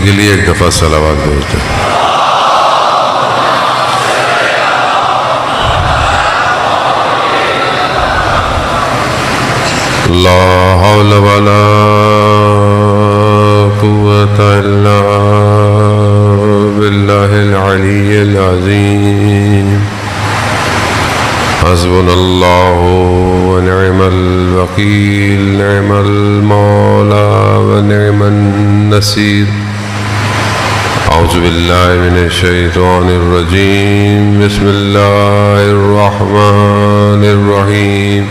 کے لیے ایک دفعہ صلوات بھیج دیں۔ لا حول ولا قوة إلا بالله العلي العظيم حسبنا الله ونعم الوكيل نعم المولى ونعم النصير أعوذ بالله من الشيطان الرجيم بسم الله الرحمن الرحيم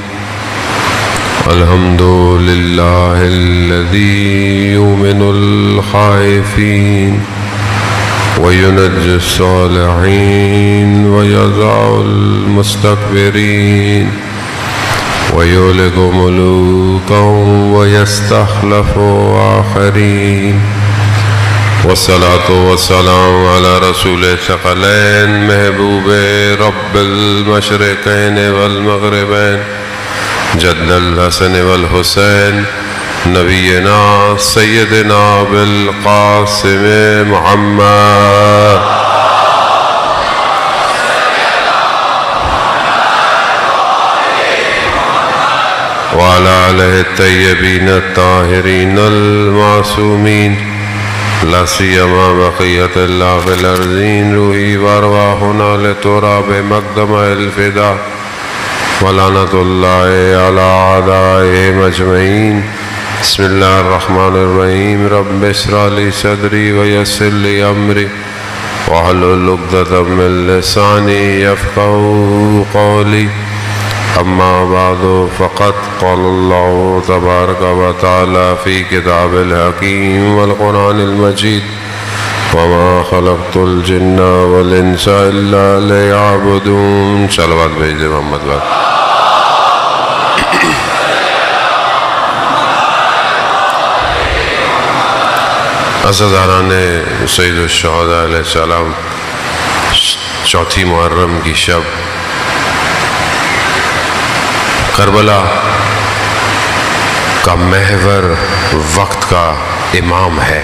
الحمد لله الذي يؤمن الخائفين وينجي الصالحين ويضع المستكبرين ويهلك ملوكا ويستخلف آخرين والصلاة والسلام على رسول الثقلين محبوب رب المشرقين والمغربين جد الحسن والحسین نبینا سیدنا بالقاسم محمد وعلى آلہ الطیبین الطاہرین المعصومین لا سیما بقیت اللہ فی الارضین روحی وارواحنا لتراب مقدم الفدا ولعنت اللہ علی اعدائہم اجمعین بسم اللہ الرحمن الرحیم رب اشرح لی صدری ویسر لی امری واحلل عقدۃ من لسانی یفقہوا قولی اما بعد فقد قال اللہ تبارک و تعالی فی کتاب الحکیم والقرآن المجید وما خلقت الجن والانس الا لیعبدون صلوات بھیج دے محمد بات عزاداران سید الشہداء علیہ السلام، چوتھی محرم کی شب کربلا کا محور وقت کا امام ہے۔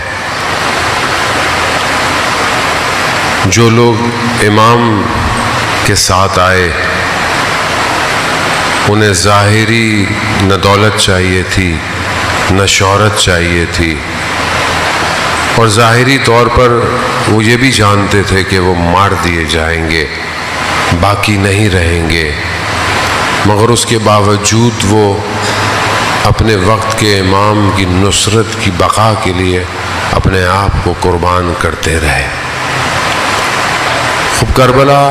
جو لوگ امام کے ساتھ آئے انہیں ظاہری نہ دولت چاہیے تھی نہ شہرت چاہیے تھی، اور ظاہری طور پر وہ یہ بھی جانتے تھے کہ وہ مار دیے جائیں گے، باقی نہیں رہیں گے، مگر اس کے باوجود وہ اپنے وقت کے امام کی نصرت کی بقا کے لیے اپنے آپ کو قربان کرتے رہے۔ خوب کربلا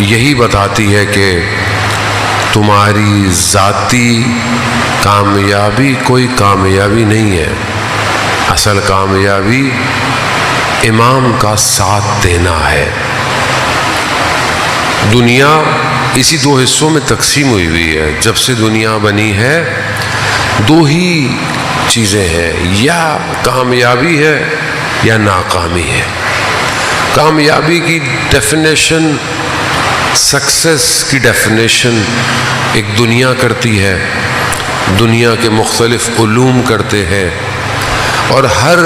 یہی بتاتی ہے کہ تمہاری ذاتی کامیابی کوئی کامیابی نہیں ہے، اصل کامیابی امام کا ساتھ دینا ہے۔ دنیا اسی دو حصوں میں تقسیم ہوئی ہے۔ جب سے دنیا بنی ہے دو ہی چیزیں ہیں، یا کامیابی ہے یا ناکامی ہے۔ کامیابی کی ڈیفینیشن، سکسیس کی ڈیفینیشن ایک دنیا کرتی ہے، دنیا کے مختلف علوم کرتے ہیں، اور ہر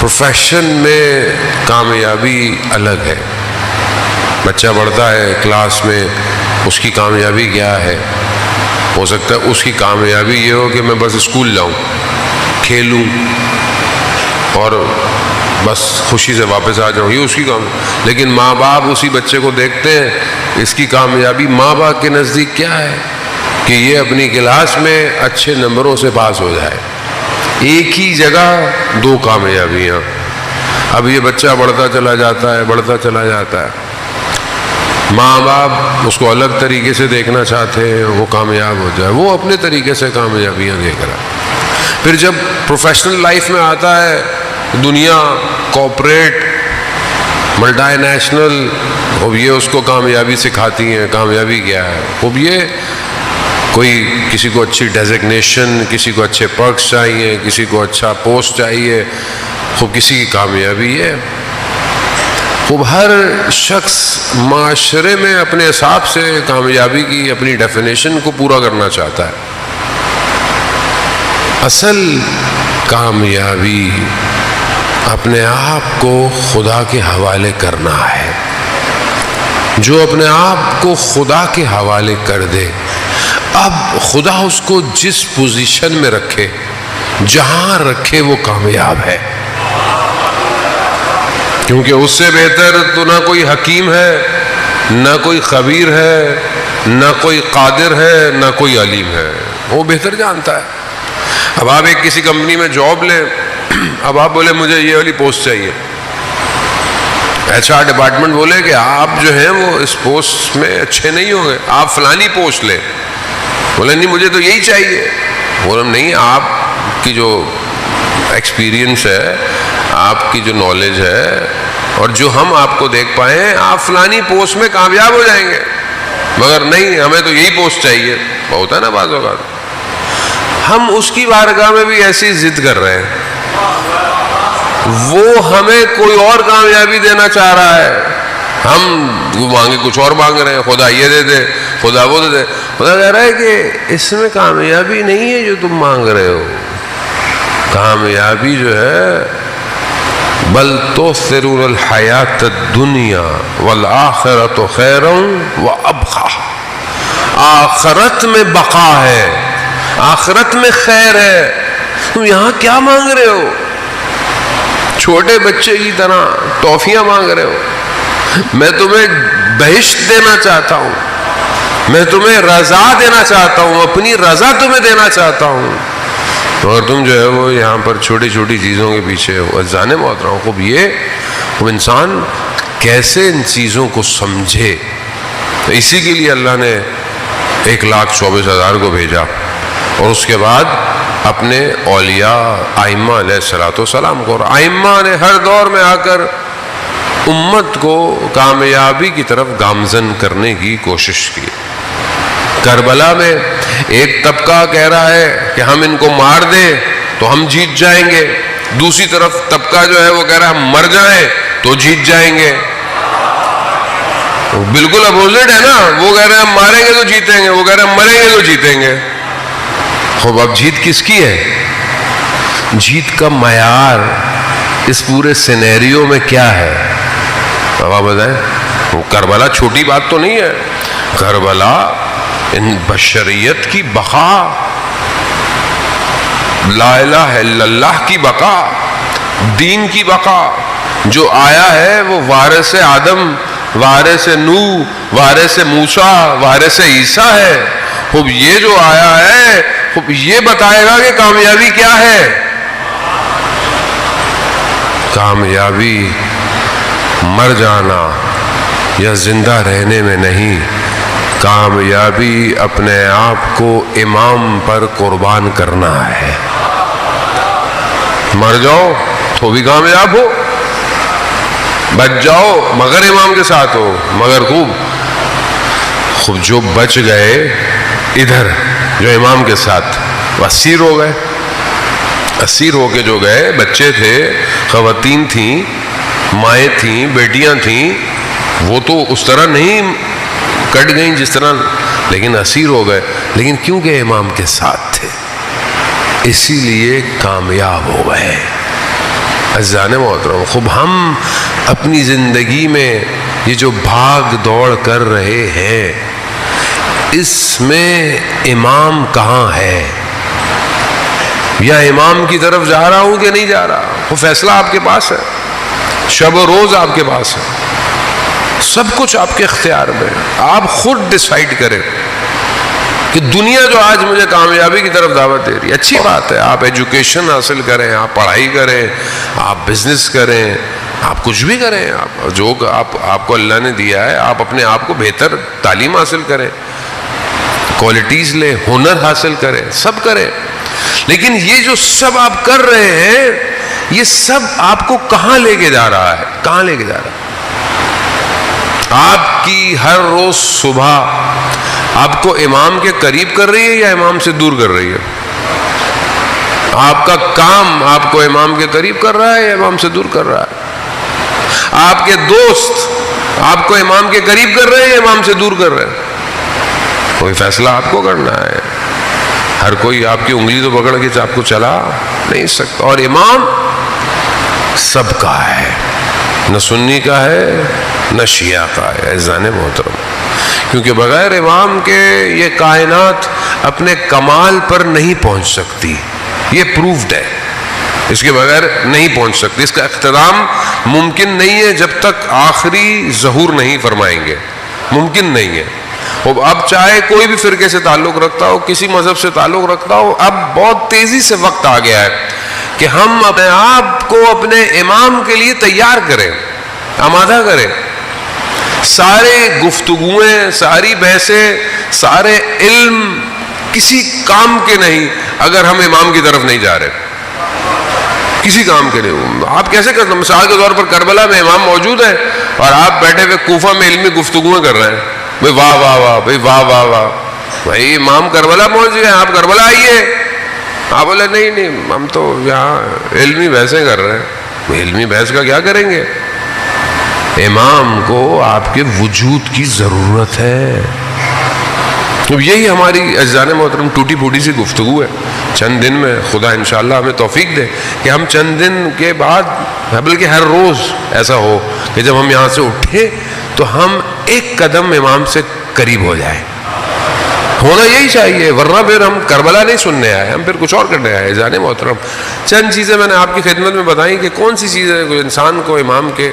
پروفیشن میں کامیابی الگ ہے۔ بچہ پڑھتا ہے کلاس میں، اس کی کامیابی کیا ہے؟ ہو سکتا ہے اس کی کامیابی یہ ہو کہ میں بس اسکول جاؤں، کھیلوں اور بس خوشی سے واپس آ جاؤں، یہ اس کی لیکن ماں باپ اسی بچے کو دیکھتے ہیں، اس کی کامیابی ماں باپ کے نزدیک کیا ہے؟ کہ یہ اپنی کلاس میں اچھے نمبروں سے پاس ہو جائے۔ ایک ہی جگہ دو کامیابیاں۔ اب یہ بچہ بڑھتا چلا جاتا ہے، ماں باپ اس کو الگ طریقے سے دیکھنا چاہتے ہیں، وہ کامیاب ہو جائے، وہ اپنے طریقے سے کامیابیاں دیکھ رہا ہے۔ پھر جب پروفیشنل لائف میں آتا ہے، دنیا کارپوریٹ ملٹی نیشنل، اب یہ اس کو کامیابی سکھاتی ہیں۔ کامیابی کیا ہے؟ اب یہ کوئی کسی کو اچھی ڈیزگنیشن، کسی کو اچھے پرکس چاہیے، کسی کو اچھا پوسٹ چاہیے، خوب کسی کی کامیابی ہے۔ خوب ہر شخص معاشرے میں اپنے حساب سے کامیابی کی اپنی ڈیفینیشن کو پورا کرنا چاہتا ہے۔ اصل کامیابی اپنے آپ کو خدا کے حوالے کرنا ہے. جو اپنے آپ کو خدا کے حوالے کر دے، اب خدا اس کو جس پوزیشن میں رکھے، جہاں رکھے، وہ کامیاب ہے. کیونکہ اس سے بہتر تو نہ کوئی حکیم ہے، نہ کوئی خبیر ہے، نہ کوئی قادر ہے، نہ کوئی علیم ہے. وہ بہتر جانتا ہے. اب آپ ایک کسی کمپنی میں جاب لیں، اب آپ بولے مجھے یہ والی پوسٹ چاہیے، HR ڈپارٹمنٹ بولے کہ آپ جو ہیں وہ اس پوسٹ میں اچھے نہیں ہوں گے، آپ فلانی پوسٹ لیں. بولے نہیں مجھے تو یہی چاہیے. بولے نہیں، آپ کی جو ایکسپیرینس ہے، آپ کی جو نالج ہے، اور جو ہم آپ کو دیکھ پائے ہیں، آپ فلانی پوسٹ میں کامیاب ہو جائیں گے. مگر نہیں، ہمیں تو یہی پوسٹ چاہیے. ہوتا ہے نا بعض اوقات. ہم اس کی بارگاہ میں بھی ایسی ضد کر رہے ہیں. وہ ہمیں کوئی اور کامیابی دینا چاہ رہا ہے، ہم مانگے کچھ اور مانگ رہے ہیں. خدا یہ دے دے، خدا وہ دے دے. خدا کہہ رہا ہے کہ اس میں کامیابی نہیں ہے جو تم مانگ رہے ہو. کامیابی جو ہے بل تؤثرون الحیات الدنیا والآخرۃ خیر وابقیٰ. آخرت میں بقا ہے، آخرت میں خیر ہے. تم یہاں کیا مانگ رہے ہو؟ چھوٹے بچے کی طرح ٹافیاں مانگ رہے ہو. میں تمہیں بہشت دینا چاہتا ہوں، میں تمہیں رضا دینا چاہتا ہوں، اپنی رضا تمہیں دینا چاہتا ہوں، اور تم جو ہے وہ یہاں پر چھوٹی چھوٹی چیزوں کے پیچھے ہو. عزیزان محترم، خوب یہ انسان کیسے ان چیزوں کو سمجھے. اسی کے لیے اللہ نے 1,24,000 کو بھیجا، اور اس کے بعد اپنے اولیاء ائمہ علیہ الصلوۃ والسلام کو. اور ائمہ نے ہر دور میں آ کر امت کو کامیابی کی طرف گامزن کرنے کی کوشش کی. کربلا میں ایک طبقہ کہہ رہا ہے کہ ہم ان کو مار دیں تو ہم جیت جائیں گے، دوسری طرف طبقہ جو ہے وہ کہہ رہا ہے ہم مر جائیں تو جیت جائیں گے. بالکل اپوزٹ ہے نا. وہ کہہ رہے ہیں ہم ماریں گے تو جیتیں گے، وہ کہہ رہے ہیں ہم مریں گے تو جیتیں گے. خوب اب جیت کس کی ہے؟ جیت کا معیار اس پورے سینیریو میں کیا ہے؟ اب آپ بتائیں. کربلا چھوٹی بات تو نہیں ہے. کربلا ان بشریت کی بقا، لا الہ الا اللہ کی بقا، دین کی بقا. جو آیا ہے وہ وارث آدم، وارث نوح، وارث موسیٰ، وارث عیسیٰ ہے. خوب یہ جو آیا ہے خوب یہ بتائے گا کہ کامیابی کیا ہے. کامیابی مر جانا یا زندہ رہنے میں نہیں، کامیابی اپنے آپ کو امام پر قربان کرنا ہے. مر جاؤ تو بھی کامیاب ہو، بچ جاؤ مگر امام کے ساتھ ہو. مگر خوب جو بچ گئے ادھر، جو امام کے ساتھ، وہ اسیر ہو گئے. اسیر ہو کے جو گئے، بچے تھے، خواتین تھیں، مائیں تھیں، بیٹیاں تھیں، وہ تو اس طرح نہیں کٹ گئیں جس طرح، لیکن اسیر ہو گئے. لیکن کیونکہ امام کے ساتھ تھے اسی لیے کامیاب ہو گئے. عزیزان محترم، خوب ہم اپنی زندگی میں یہ جو بھاگ دوڑ کر رہے ہیں، اس میں امام کہاں ہے؟ یا امام کی طرف جا رہا ہوں کہ نہیں جا رہا؟ وہ فیصلہ آپ کے پاس ہے، شب و روز آپ کے پاس ہے، سب کچھ آپ کے اختیار میں. آپ خود ڈیسائیڈ کریں کہ دنیا جو آج مجھے کامیابی کی طرف دعوت دے رہی ہے، اچھی بات ہے، آپ ایجوکیشن حاصل کریں، آپ پڑھائی کریں، آپ بزنس کریں، آپ کچھ بھی کریں، آپ جو آپ کو اللہ نے دیا ہے، آپ اپنے آپ کو بہتر تعلیم حاصل کریں، کوالٹیز لیں، ہنر حاصل کریں، سب کریں. لیکن یہ جو سب آپ کر رہے ہیں، یہ سب آپ کو کہاں لے کے جا رہا ہے؟ کہاں لے کے جا رہا ہے؟ آپ کی ہر روز صبح آپ کو امام کے قریب کر رہی ہے یا امام سے دور کر رہی ہے؟ آپ کا کام آپ کو امام کے قریب کر رہا ہے یا امام سے دور کر رہا ہے؟ آپ کے دوست آپ کو امام کے قریب کر رہے ہیں یا امام سے دور کر رہے ہیں؟ کوئی فیصلہ آپ کو کرنا ہے. ہر کوئی آپ کی انگلی تو پکڑ کے آپ کو چلا نہیں سکتا. اور امام سب کا ہے، نہ سنی کا ہے نہ شیعہ کا ہے عزیزان محترم، کیونکہ بغیر امام کے یہ کائنات اپنے کمال پر نہیں پہنچ سکتی، یہ پروفڈ ہے، اس کے بغیر نہیں پہنچ سکتی، اس کا اختتام ممکن نہیں ہے جب تک آخری ظہور نہیں فرمائیں گے، ممکن نہیں ہے۔ اب چاہے کوئی بھی فرقے سے تعلق رکھتا ہو، کسی مذہب سے تعلق رکھتا ہو، اب بہت تیزی سے وقت آ گیا ہے کہ ہم اپنے آپ کو اپنے امام کے لیے تیار کریں، آمادہ کریں۔ سارے گفتگویں، ساری بحثیں، سارے علم کسی کام کے نہیں اگر ہم امام کی طرف نہیں جا رہے، کسی کام کے نہیں۔ آپ کیسے کرتے ہیں؟ مثال کے طور پر کربلا میں امام موجود ہے اور آپ بیٹھے ہوئے کوفہ میں علمی گفتگویں کر رہے ہیں، بھائی واہ واہ واہ، بھائی واہ واہ واہ، بھائی امام کربلا پہنچ گئے، آپ کربلا آئیے۔ آپ بولے نہیں ہم تو یہاں علمی بحثیں کر رہے ہیں۔ علمی بحث کا کیا کریں گے؟ امام کو آپ کے وجود کی ضرورت ہے۔ اب یہی ہماری عزیزان محترم ٹوٹی پھوٹی سی گفتگو ہے۔ چند دن میں خدا انشاءاللہ ہمیں توفیق دے کہ ہم چند دن کے بعد، بلکہ ہر روز ایسا ہو کہ جب ہم یہاں سے اٹھیں تو ہم ایک قدم امام سے قریب ہو جائیں۔ ہونا یہی چاہیے، ورنہ پھر ہم کربلا نہیں سننے آئے، ہم پھر کچھ اور کرنے آئے۔ عزیزان محترم، چند چیزیں میں نے آپ کی خدمت میں بتائیں کہ کون سی چیزیں انسان کو امام کے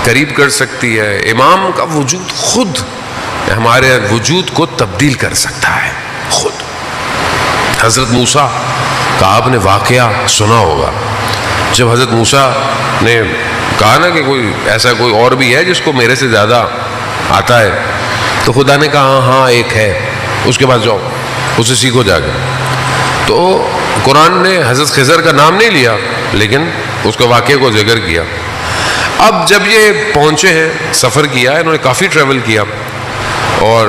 قریب کر سکتی ہے۔ امام کا وجود خود ہمارے وجود کو تبدیل کر سکتا ہے، خود۔ حضرت موسیٰ کا آپ نے واقعہ سنا ہوگا، جب حضرت موسیٰ نے کہا نا کہ کوئی ایسا کوئی اور بھی ہے جس کو میرے سے زیادہ آتا ہے، تو خدا نے کہا ہاں ایک ہے، اس کے پاس جاؤ، اسے سیکھو جا کے۔ تو قرآن نے حضرت خضر کا نام نہیں لیا لیکن اس کا واقعے کو ذکر کیا۔ اب جب یہ پہنچے ہیں، سفر کیا ہے، انہوں نے کافی ٹریول کیا، اور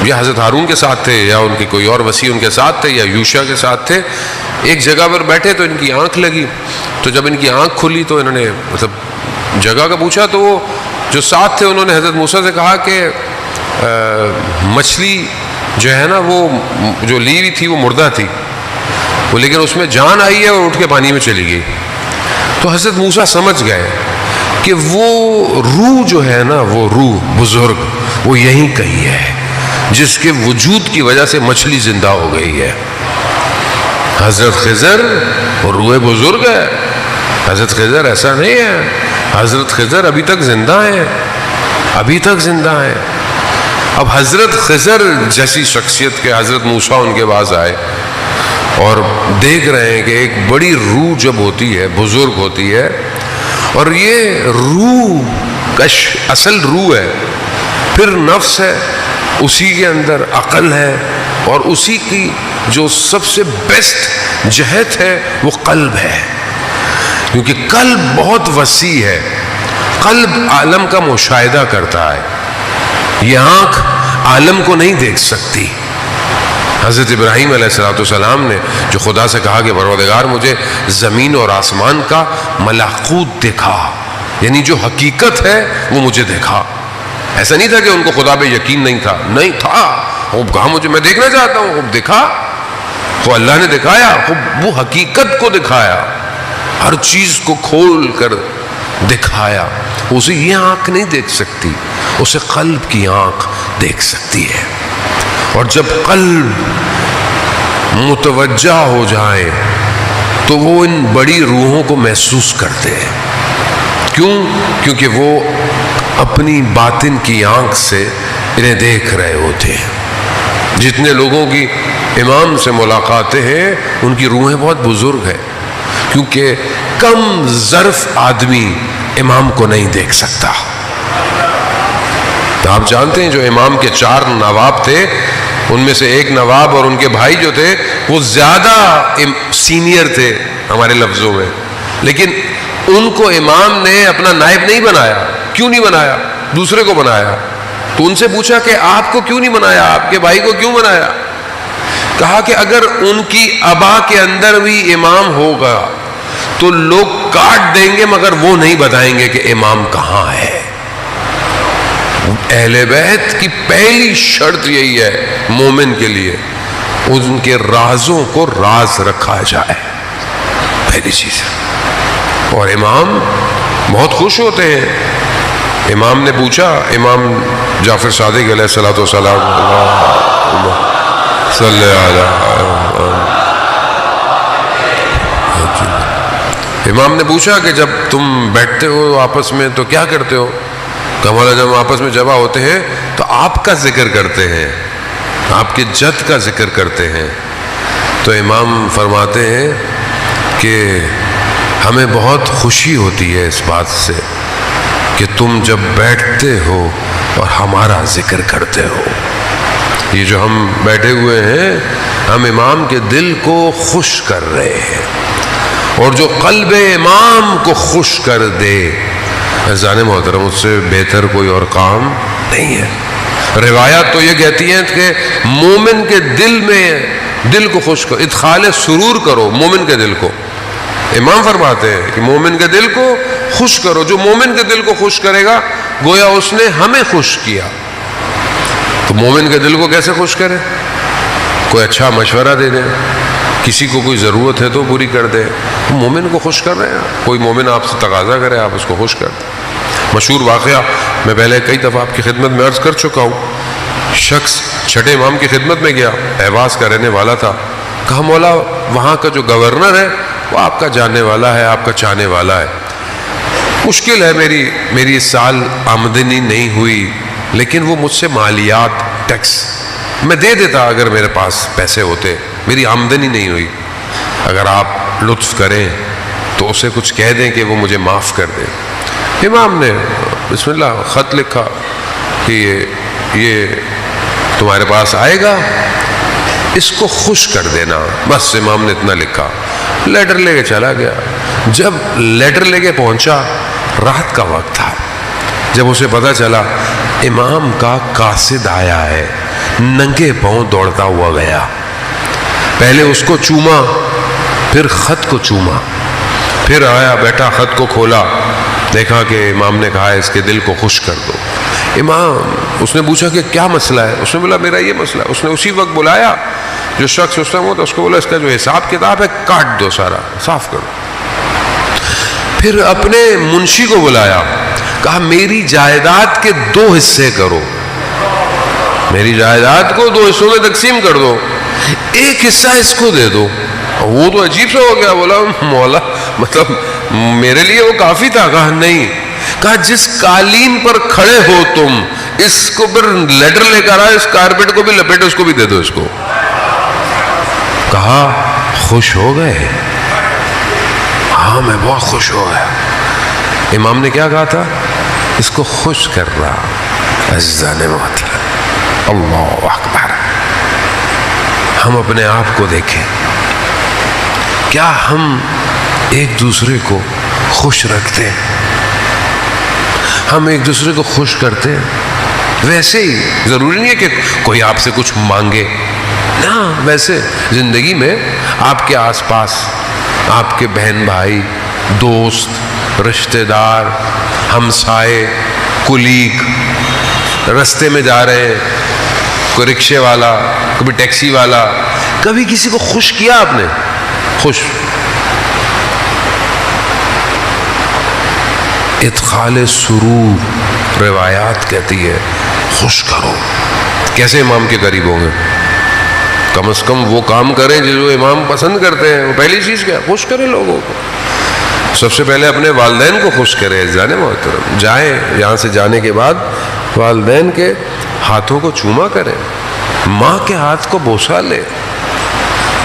یا حضرت ہارون کے ساتھ تھے یا ان کی کوئی اور وسیع ان کے ساتھ تھے یا یوشع کے ساتھ تھے، ایک جگہ پر بیٹھے تو ان کی آنکھ لگی، تو جب ان کی آنکھ کھلی تو انہوں نے جگہ کا پوچھا، تو وہ جو ساتھ تھے انہوں نے حضرت موسیٰ سے کہا کہ مچھلی جو ہے نا وہ جو لی ہوئی تھی وہ مردہ تھی، وہ لیکن اس میں جان آئی ہے اور اٹھ کے پانی میں چلی گئی۔ تو حضرت موسیٰ سمجھ گئے کہ وہ روح جو ہے نا، وہ روح بزرگ وہ یہیں کہیں ہے، جس کے وجود کی وجہ سے مچھلی زندہ ہو گئی ہے۔ حضرت خضر وہ روح بزرگ ہے، حضرت خضر ایسا نہیں ہے، حضرت خضر ابھی تک زندہ ہیں، ابھی تک زندہ ہیں۔ اب حضرت خضر جیسی شخصیت کے حضرت موسیٰ ان کے پاس آئے اور دیکھ رہے ہیں کہ ایک بڑی روح جب ہوتی ہے، بزرگ ہوتی ہے، اور یہ روح کا اصل روح ہے، پھر نفس ہے، اسی کے اندر عقل ہے، اور اسی کی جو سب سے بیسٹ جہت ہے وہ قلب ہے، کیونکہ قلب بہت وسیع ہے، قلب عالم کا مشاہدہ کرتا ہے، یہ آنکھ عالم کو نہیں دیکھ سکتی۔ حضرت ابراہیم علیہ السلام نے جو خدا سے کہا کہ پروردگار مجھے زمین اور آسمان کا ملکوت دکھا، یعنی جو حقیقت ہے وہ مجھے دکھا۔ ایسا نہیں تھا کہ ان کو خدا پہ یقین نہیں تھا، نہیں تھا، وہ کہا مجھے میں دیکھنا چاہتا ہوں، وہ دکھا، تو اللہ نے دکھایا، وہ حقیقت کو دکھایا، ہر چیز کو کھول کر دکھایا۔ اسے یہ آنکھ نہیں دیکھ سکتی، اسے قلب کی آنکھ دیکھ سکتی ہے، اور جب قلب متوجہ ہو جائے تو وہ ان بڑی روحوں کو محسوس کرتے ہیں۔ کیوں؟ کیونکہ وہ اپنی باطن کی آنکھ سے انہیں دیکھ رہے ہوتے ہیں۔ جتنے لوگوں کی امام سے ملاقاتیں ہیں ان کی روحیں بہت بزرگ ہیں، کیونکہ کم ظرف آدمی امام کو نہیں دیکھ سکتا۔ آپ جانتے ہیں جو امام کے 4 نواب تھے، ان میں سے ایک نواب اور ان کے بھائی جو تھے وہ زیادہ سینئر تھے ہمارے لفظوں میں، لیکن ان کو امام نے اپنا نائب نہیں بنایا۔ کیوں نہیں بنایا؟ دوسرے کو بنایا۔ تو ان سے پوچھا کہ آپ کو کیوں نہیں بنایا، آپ کے بھائی کو کیوں بنایا؟ کہا کہ اگر ان کی ابا کے اندر بھی امام ہوگا تو لوگ کاٹ دیں گے مگر وہ نہیں بتائیں گے کہ امام کہاں ہے۔ اہل بیت کی پہلی شرط یہی ہے مومن کے لیے، ان کے رازوں کو راز رکھا جائے، پہلی چیز ہے۔ اور امام بہت خوش ہوتے ہیں. امام نے پوچھا، امام جعفر صادق علیہ الصلوۃ والسلام، صلی امام نے پوچھا کہ جب تم بیٹھتے ہو آپس میں تو کیا کرتے ہو؟ کہ مولا جب ہم آپس میں جمع ہوتے ہیں تو آپ کا ذکر کرتے ہیں، آپ کے جد کا ذکر کرتے ہیں. تو امام فرماتے ہیں کہ ہمیں بہت خوشی ہوتی ہے اس بات سے کہ تم جب بیٹھتے ہو اور ہمارا ذکر کرتے ہو. یہ جو ہم بیٹھے ہوئے ہیں، ہم امام کے دل کو خوش کر رہے ہیں، اور جو قلب امام کو خوش کر دے، عزیزان محترم، اس سے بہتر کوئی اور کام نہیں ہے. روایات تو یہ کہتی ہیں کہ مومن کے دل میں دل کو خوش کرو، ادخال سرور کرو مومن کے دل کو. امام فرماتے ہیں کہ مومن کے دل کو خوش کرو. جو مومن کے دل کو خوش کرے گا گویا اس نے ہمیں خوش کیا. تو مومن کے دل کو کیسے خوش کرے؟ کوئی اچھا مشورہ دے دیں، کسی کو کوئی ضرورت ہے تو پوری کر دے. مومن کو خوش کر رہے ہیں، کوئی مومن آپ سے تقاضا کرے آپ اس کو خوش کر دیں. مشہور واقعہ میں پہلے کئی دفعہ آپ کی خدمت میں عرض کر چکا ہوں. شخص چھٹے امام کی خدمت میں گیا، اہواز کا رہنے والا تھا. کہا مولا وہاں کا جو گورنر ہے وہ آپ کا جاننے والا ہے، آپ کا چاہنے والا ہے. مشکل ہے، میری اس سال آمدنی نہیں ہوئی، لیکن وہ مجھ سے مالیات ٹیکس میں دے دیتا اگر میرے پاس پیسے ہوتے. میری آمدنی نہیں ہوئی، اگر آپ لطف کریں تو اسے کچھ کہہ دیں کہ وہ مجھے معاف کر دے. امام نے بسم اللہ خط لکھا کہ یہ تمہارے پاس آئے گا، اس کو خوش کر دینا. بس امام نے اتنا لکھا، لیٹر لے کے چلا گیا. جب لیٹر لے کے پہنچا رات کا وقت تھا. جب اسے پتا چلا امام کا قاصد آیا ہے، ننگے پاؤں دوڑتا ہوا گیا. پہلے اس کو چوما، پھر خط کو چوما، پھر آیا بیٹھا خط کو کھولا، دیکھا کہ امام نے کہا اس کے دل کو خوش کر دو. امام اس نے پوچھا کہ کیا مسئلہ ہے؟ اس نے بولا میرا یہ مسئلہ ہے. اس نے اسی وقت بلایا جو شخص اس ٹائم ہوتا، اس کو بولا اس کا جو حساب کتاب ہے کاٹ دو، سارا صاف کرو. پھر اپنے منشی کو بلایا، کہا میری جائیداد کے 2 حصے کرو، میری جائیداد کو 2 حصوں میں تقسیم کر دو، 1 حصہ اس کو دے دو. وہ تو عجیب سا ہو گیا، بولا مولا مطلب میرے لیے وہ کافی تھا؟ کہا نہیں. کہا جس قالین پر کھڑے ہو تم، اس کو پھر لیٹر لے کر آئے، اس کارپیٹ کو بھی لپیٹو، اس کو بھی دے دو اس کو. کہا خوش ہو گئے؟ ہاں میں بہت خوش ہو گیا. امام نے کیا کہا تھا؟ اس کو خوش کر رہا. عزیزان محترم، اللہ اکبر. ہم اپنے آپ کو دیکھیں، کیا ہم ایک دوسرے کو خوش رکھتے ہیں؟ ہم ایک دوسرے کو خوش کرتے ہیں؟ ویسے ہی ضروری نہیں ہے کہ کوئی آپ سے کچھ مانگے، نہ ویسے زندگی میں آپ کے آس پاس آپ کے بہن بھائی، دوست، رشتہ دار، ہمسائے، کلیگ، رستے میں جا رہے ہیں، کوئی رکشے والا، کبھی ٹیکسی والا، کبھی کسی کو خوش کیا آپ نے؟ خوش. ادخال سرور روایات کہتی ہے خوش کرو. کیسے امام کے قریب ہوں گے؟ کم از کم وہ کام کریں جو امام پسند کرتے ہیں. وہ پہلی چیز کیا؟ خوش کریں لوگوں کو. سب سے پہلے اپنے والدین کو خوش کریں. جانے محترم، جائیں یہاں سے جانے کے بعد والدین کے ہاتھوں کو چوما کریں، ماں کے ہاتھ کو بوسہ لے.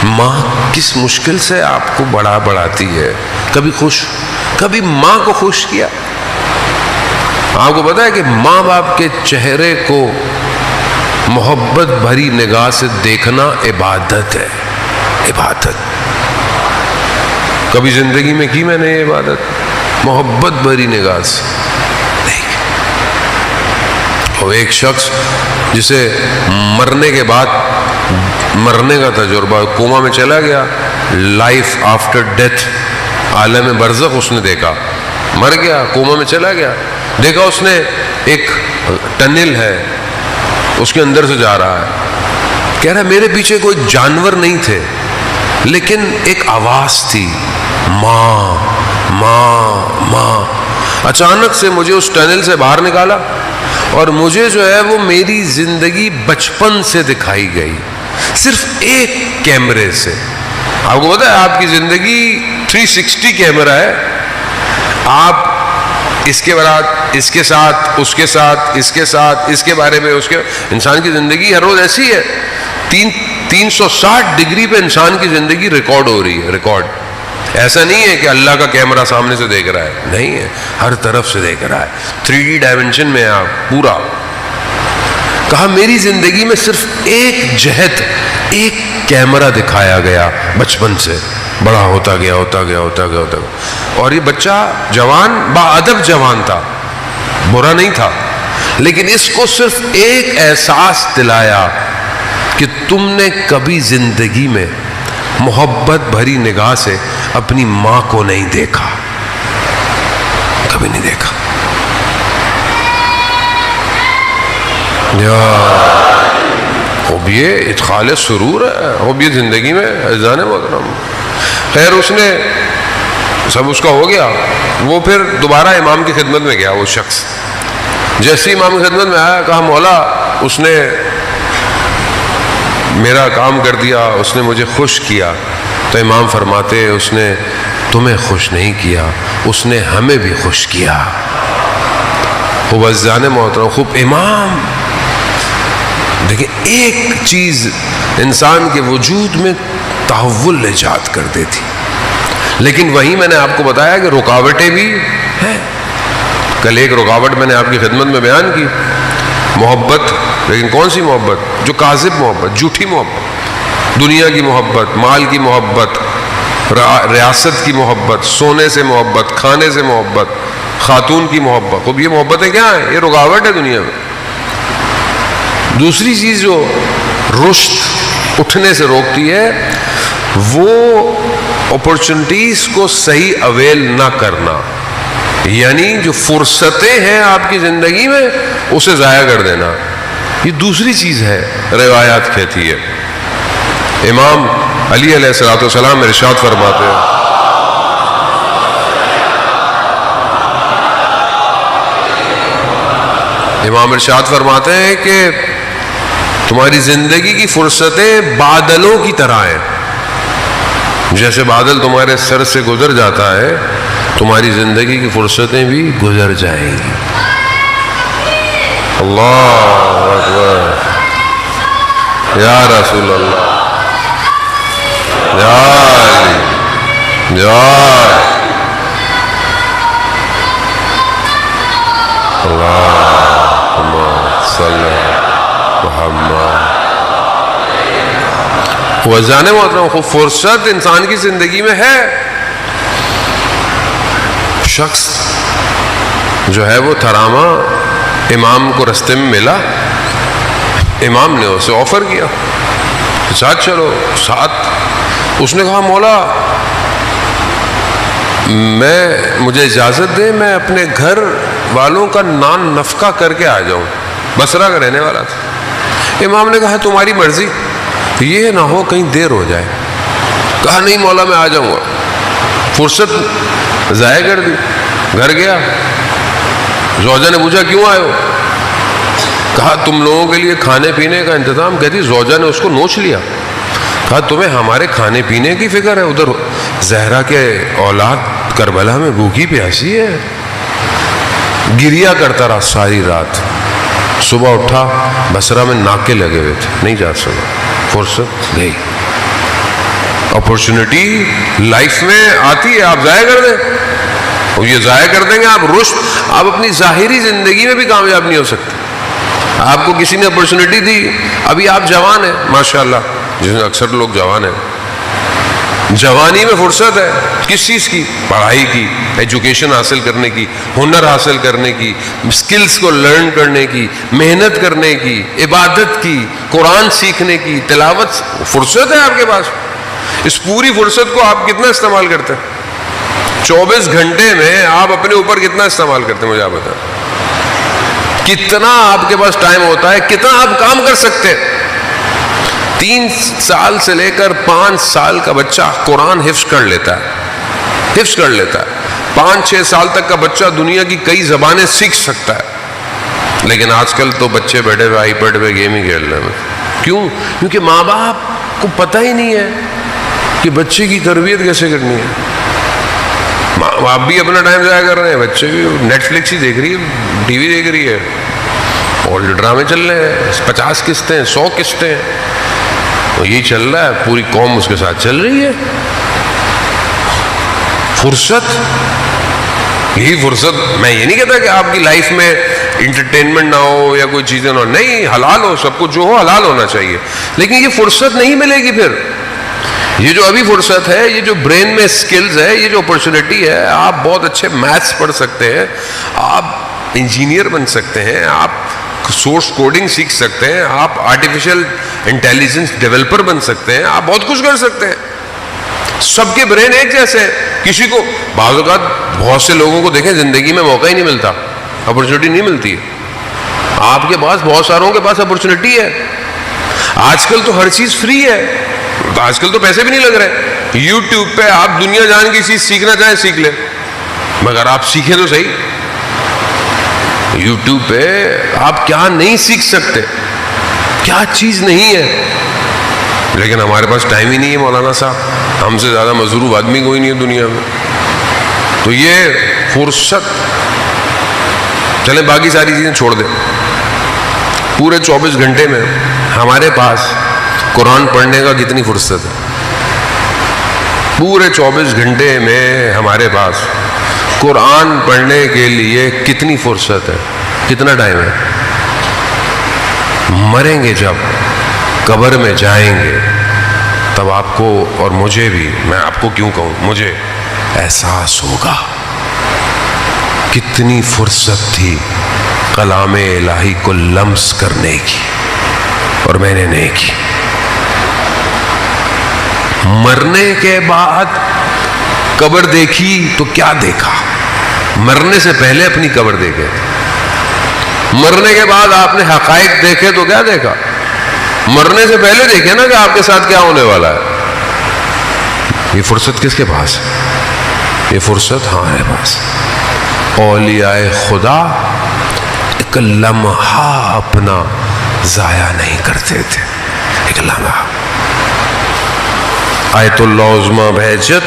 ماں کس مشکل سے آپ کو بڑھاتی ہے. کبھی خوش، کبھی ماں کو خوش کیا؟ آپ کو پتا ہے کہ ماں باپ کے چہرے کو محبت بھری نگاہ سے دیکھنا عبادت ہے. عبادت کبھی زندگی میں کی میں نے یہ عبادت؟ محبت بھری نگاہ سے نہیں. اور ایک شخص جسے مرنے کے بعد مرنے کا تجربہ، کوما میں چلا گیا، لائف آفٹر ڈیتھ، عالم برزخ اس نے دیکھا. مر گیا، کوما میں چلا گیا، دیکھا اس نے ایک ٹنل ہے، اس کے اندر سے جا رہا ہے. کہہ رہا ہے میرے پیچھے کوئی جانور نہیں تھے، لیکن ایک آواز تھی، ماں ماں. اچانک سے مجھے اس ٹنل سے باہر نکالا اور مجھے جو ہے وہ میری زندگی بچپن سے دکھائی گئی، صرف ایک کیمرے سے. آپ کو پتا ہے آپ کی زندگی 360 کیمرہ ہے. آپ اس کے بعد اس کے ساتھ، اس کے ساتھ، اس کے ساتھ، اس کے بارے میں، اس کے انسان کی زندگی ہر روز ایسی ہے. 360 ڈگری پہ انسان کی زندگی ریکارڈ ہو رہی ہے. ریکارڈ ایسا نہیں ہے کہ اللہ کا کیمرہ سامنے سے دیکھ رہا ہے، نہیں ہے، ہر طرف سے دیکھ رہا ہے. 3D ڈائمنشن میں آپ پورا. کہا میری زندگی میں صرف ایک جہت، ایک کیمرہ دکھایا گیا بچپن سے، بڑا ہوتا گیا ہوتا گیا ہوتا گیا ہوتا گیا. اور یہ بچہ جوان، باادب جوان تھا، برا نہیں تھا، لیکن اس کو صرف ایک احساس دلایا کہ تم نے کبھی زندگی میں محبت بھری نگاہ سے اپنی ماں کو نہیں دیکھا، کبھی نہیں دیکھا. اب یہ ادخال سرور ہے، اب یہ زندگی میں عزیزان محترم. خیر اس نے سب اس کا ہو گیا. وہ پھر دوبارہ امام کی خدمت میں گیا. وہ شخص جیسے امام کی خدمت میں آیا، کہا مولا اس نے میرا کام کر دیا، اس نے مجھے خوش کیا. تو امام فرماتے اس نے تمہیں خوش نہیں کیا، اس نے ہمیں بھی خوش کیا. وہ عزیزان محترم خوب امام دیکھیں، ایک چیز انسان کے وجود میں تحول ایجاد کر دیتی. لیکن وہیں میں نے آپ کو بتایا کہ رکاوٹیں بھی ہیں. کل ایک رکاوٹ میں نے آپ کی خدمت میں بیان کی، محبت. لیکن کون سی محبت؟ جو کاذب محبت، جھوٹی محبت، دنیا کی محبت، مال کی محبت، ریاست کی محبت، سونے سے محبت، کھانے سے محبت، خاتون کی محبت. اب یہ محبتیں کیا ہیں؟ یہ رکاوٹ ہے دنیا میں. دوسری چیز جو رشد اٹھنے سے روکتی ہے وہ اپرچونٹیز کو صحیح اویل نہ کرنا، یعنی جو فرصتیں ہیں آپ کی زندگی میں اسے ضائع کر دینا. یہ دوسری چیز ہے. روایات کہتی ہے، امام علی علیہ الصلوۃ والسلام ارشاد فرماتے ہیں، امام ارشاد فرماتے ہیں کہ تمہاری زندگی کی فرصتیں بادلوں کی طرح ہیں. جیسے بادل تمہارے سر سے گزر جاتا ہے، تمہاری زندگی کی فرصتیں بھی گزر جائیں گی. اللہ اکبر، یا رسول اللہ، یا علی، یا اللہم صلی محمد. وزان محترم خوب فرصت انسان کی زندگی میں ہے. شخص جو ہے وہ تھراما امام کو رستے میں ملا، امام نے اسے آفر کیا ساتھ چلو ساتھ. اس نے کہا مولا مجھے اجازت دے، میں اپنے گھر والوں کا نان نفقہ کر کے آ جاؤں. بصرہ کا رہنے والا تھا. امام نے کہا تمہاری مرضی، یہ نہ ہو کہیں دیر ہو جائے. کہا نہیں مولا میں آ جاؤں گا. فرصت ضائع کر دی. گھر گیا، زوجہ نے پوچھا کیوں آئے ہو؟ کہا تم لوگوں کے لیے کھانے پینے کا انتظام. کہتی زوجہ نے اس کو نوچ لیا. کہا تمہیں ہمارے کھانے پینے کی فکر ہے؟ ادھر زہرا کے اولاد کربلا میں بھوکی پیاسی ہے. گریا کرتا رہا ساری رات. صبح اٹھا، بصرہ میں ناکے لگے ہوئے تھے، نہیں جا سکا. فرصت گئی. اپورچونٹی لائف میں آتی ہے، آپ ضائع کر دیں. اور یہ ضائع کر دیں گے آپ رشد، آپ اپنی ظاہری زندگی میں بھی کامیاب نہیں ہو سکتے. آپ کو کسی نے اپورچونٹی دی، ابھی آپ جوان ہیں ماشاءاللہ، جس میں اکثر لوگ جوان ہیں، جوانی میں فرصت ہے کس چیز کی؟ پڑھائی کی، ایجوکیشن حاصل کرنے کی، ہنر حاصل کرنے کی، سکلز کو لرن کرنے کی، محنت کرنے کی، عبادت کی، قرآن سیکھنے کی، تلاوت. فرصت ہے آپ کے پاس. اس پوری فرصت کو آپ کتنا استعمال کرتے ہیں؟ 24 گھنٹے میں آپ اپنے اوپر کتنا استعمال کرتے ہیں؟ مجھے آپ بتائیں کتنا آپ کے پاس ٹائم ہوتا ہے، کتنا آپ کام کر سکتے ہیں. 3 سال سے لے کر 5 سال کا بچہ قرآن حفظ کر لیتا ہے، حفظ کر لیتا ہے. 5-6 سال تک کا بچہ دنیا کی کئی زبانیں سیکھ سکتا ہے، لیکن آج کل تو بچے بیٹھے ہوئے آئی پیڈ پہ گیم ہی کھیل رہے ہیں. کیوں؟ کیونکہ ماں باپ کو پتہ ہی نہیں ہے کہ بچے کی تربیت کیسے کرنی ہے. ماں باپ بھی اپنا ٹائم ضائع کر رہے ہیں، بچے بھی نیٹ فلکس ہی دیکھ رہی ہے، ٹی وی دیکھ رہی ہے، اور ڈرامے چل رہے ہیں، 50 قسطیں 100 قسطیں، یہی چل رہا ہے، پوری قوم اس کے ساتھ چل رہی ہے. فرصت، یہی فرصت. میں یہ نہیں کہتا کہ آپ کی لائف میں انٹرٹینمنٹ نہ ہو یا کوئی چیزیں نہ ہو، نہیں، حلال ہو، سب کچھ جو ہو حلال ہونا چاہیے، لیکن یہ فرصت نہیں ملے گی پھر. یہ جو ابھی فرصت ہے، یہ جو برین میں سکلز ہے، یہ جو اپرچونٹی ہے، آپ بہت اچھے میتھس پڑھ سکتے ہیں، آپ انجینئر بن سکتے ہیں، آپ سورس کوڈنگ سیکھ سکتے ہیں، آپ آرٹیفیشل انٹیلیجنس ڈیولپر بن سکتے ہیں، آپ بہت کچھ کر سکتے ہیں. سب کے برین ایک جیسے ہیں. کسی کو بعض اوقات بہت سے لوگوں کو دیکھیں زندگی میں موقع ہی نہیں ملتا، اپرچونٹی نہیں ملتی ہے. آپ کے پاس بہت ساروں کے پاس اپرچونٹی ہے. آج کل تو ہر چیز فری ہے، آج کل تو پیسے بھی نہیں لگ رہے. یوٹیوب پہ آپ دنیا جان کی چیز سیکھنا چاہیں سیکھ لیں، مگر آپ سیکھیں تو صحیح. یوٹیوب پہ آپ کیا نہیں سیکھ سکتے، کیا چیز نہیں ہے. لیکن ہمارے پاس ٹائم ہی نہیں ہے مولانا صاحب، ہم سے زیادہ مضروب آدمی کوئی نہیں ہے دنیا میں. تو یہ فرصت، چلیں باقی ساری چیزیں چھوڑ دیں. پورے 24 گھنٹے میں ہمارے پاس قرآن پڑھنے کا کتنی فرصت ہے؟ پورے 24 گھنٹے میں ہمارے پاس قرآن پڑھنے کے لیے کتنی فرصت ہے، کتنا ٹائم ہے؟ مریں گے جب، قبر میں جائیں گے، تب آپ کو اور مجھے بھی، میں آپ کو کیوں کہوں، مجھے احساس ہوگا کتنی فرصت تھی کلام الہی کو لمس کرنے کی، اور میں نے نہیں کی. مرنے کے بعد قبر دیکھی تو کیا دیکھا؟ مرنے سے پہلے اپنی قبر دیکھے، مرنے کے بعد آپ نے حقائق دیکھے تو کیا دیکھا؟ مرنے سے پہلے دیکھے نا کہ آپ کے ساتھ کیا ہونے والا ہے. یہ فرصت کس کے پاس ہے؟ یہ فرصت ہمارے پاس. اولیاء خدا ایک لمحہ اپنا ضائع نہیں کرتے تھے، ایک لمحہ. آیت اللہ عظمیٰ بہجت،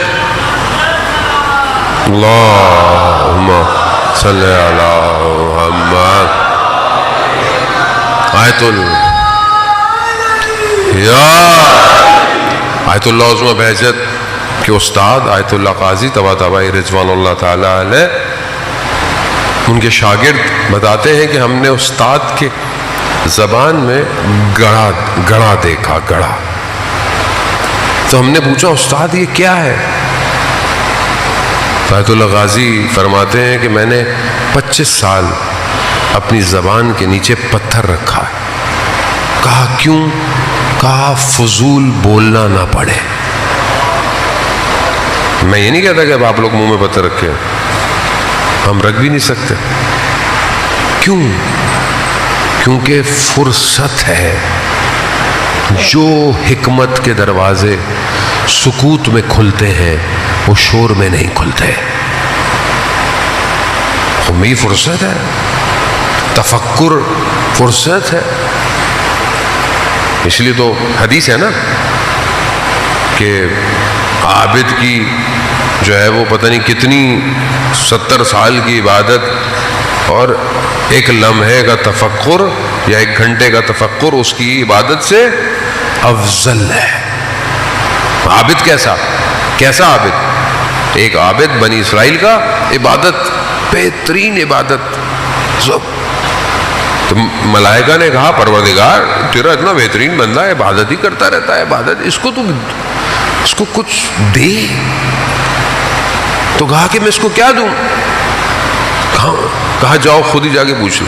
اللہم صلی علی محمد. آیت اللہ عظمیٰ بہجت کے استاد آیت اللہ قاضی طباطبائی رضوان اللہ تعالیٰ علیہ، ان کے شاگرد بتاتے ہیں کہ ہم نے استاد کے زبان میں گڑھا دیکھا، گڑھا. تو ہم نے پوچھا استاد یہ کیا ہے؟ آیت اللہ غازی فرماتے ہیں کہ میں نے 25 سال اپنی زبان کے نیچے پتھر رکھا ہے. کہا کیوں؟ کہا فضول بولنا نہ پڑے. میں یہ نہیں کہتا کہ اب آپ لوگ منہ میں پتھر رکھے، ہم رکھ بھی نہیں سکتے. کیوں؟ کیونکہ فرصت ہے. جو حکمت کے دروازے سکوت میں کھلتے ہیں وہ شور میں نہیں کھلتے. ہمیں فرصت ہے، تفکر فرصت ہے. اس لیے تو حدیث ہے نا کہ عابد کی جو ہے وہ پتہ نہیں کتنی 70 سال کی عبادت اور ایک لمحے کا تفکر یا 1 گھنٹے کا تفکر اس کی عبادت سے افضل ہے. عابد کیسا عابد؟ ایک عابد بنی اسرائیل کا عبادت، بہترین عبادت. تو ملائکہ نے کہا پروردگار تیرا اتنا بہترین بندہ ہے، عبادت ہی کرتا رہتا ہے، عبادت، اس کو کچھ دے. تو کہا کہ میں اس کو کیا دوں؟ کہا جاؤ خود ہی جا کے پوچھ لو،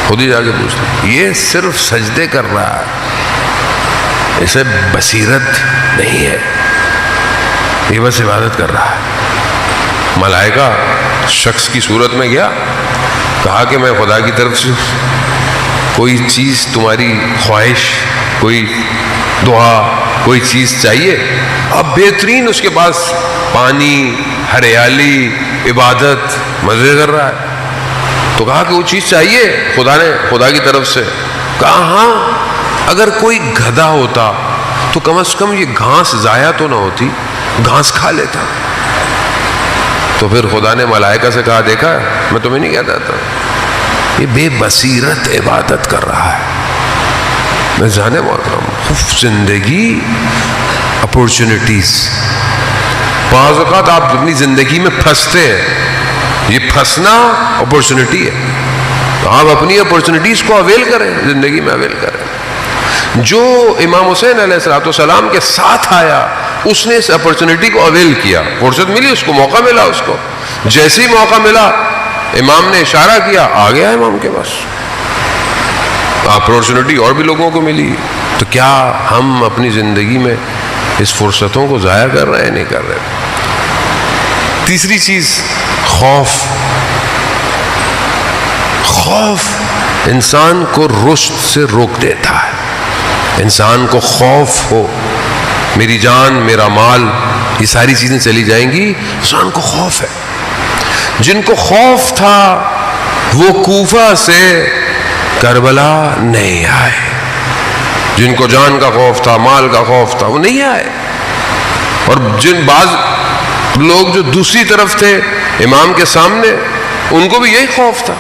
خود ہی جا کے پوچھ لو. یہ صرف سجدے کر رہا ہے، اسے بصیرت نہیں ہے، یہ بس عبادت کر رہا ہے. ملائکہ شخص کی صورت میں گیا، کہا کہ میں خدا کی طرف سے کوئی چیز، تمہاری خواہش، کوئی دعا، کوئی چیز چاہیے. اب بہترین اس کے پاس پانی، ہریالی، عبادت، مزے کر رہا ہے. تو کہا کہ وہ چیز چاہیے خدا کی طرف سے. کہا ہاں اگر کوئی گدھا ہوتا تو کم از کم یہ گھاس ضائع تو نہ ہوتی، گھاس کھا لیتا. تو پھر خدا نے ملائکہ سے کہا دیکھا میں تمہیں نہیں کہتا تھا یہ بے بصیرت عبادت کر رہا ہے. میں جانے محترم زندگی اپورچونٹیز، بعض اوقات آپ اپنی زندگی میں پھنستے ہیں، یہ پھنسنا اپورچونٹی ہے. آپ اپنی اپورچونٹیز کو اویل کریں، زندگی میں اویل کریں. جو امام حسین علیہ السلام کے ساتھ آیا اس نے اس اپورچونٹی کو اویل کیا، فرصت ملی اس کو، موقع ملا اس کو. جیسے ہی موقع ملا امام نے اشارہ کیا، آ گیا امام کے پاس. اپورچونٹی اور بھی لوگوں کو ملی. تو کیا ہم اپنی زندگی میں اس فرصتوں کو ضائع کر رہے ہیں؟ نہیں کر رہے. تیسری چیز خوف. خوف انسان کو رشد سے روک دیتا ہے. انسان کو خوف ہو، میری جان میرا مال یہ ساری چیزیں چلی جائیں گی، انسان کو خوف ہے. جن کو خوف تھا وہ کوفہ سے کربلا نہیں آئے. جن کو جان کا خوف تھا، مال کا خوف تھا، وہ نہیں آئے. اور جن بعض لوگ جو دوسری طرف تھے امام کے سامنے، ان کو بھی یہی خوف تھا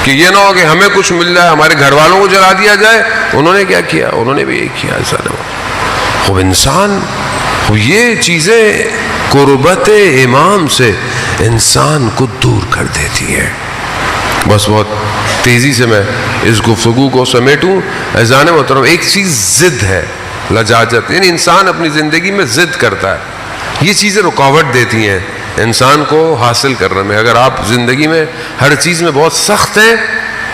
کہ یہ نہ ہو کہ ہمیں کچھ مل جائے، ہمارے گھر والوں کو جلا دیا جائے. انہوں نے کیا کیا؟ انہوں نے بھی یہی کیا. خوب انسان یہ چیزیں قربت امام سے انسان کو دور کر دیتی ہے. بس بہت تیزی سے میں اس گفتگو کو سمیٹوں. اذان محترم ایک چیز ضد ہے، لجاجت، یعنی انسان اپنی زندگی میں ضد کرتا ہے. یہ چیزیں رکاوٹ دیتی ہیں انسان کو حاصل کرنے میں. اگر آپ زندگی میں ہر چیز میں بہت سخت ہیں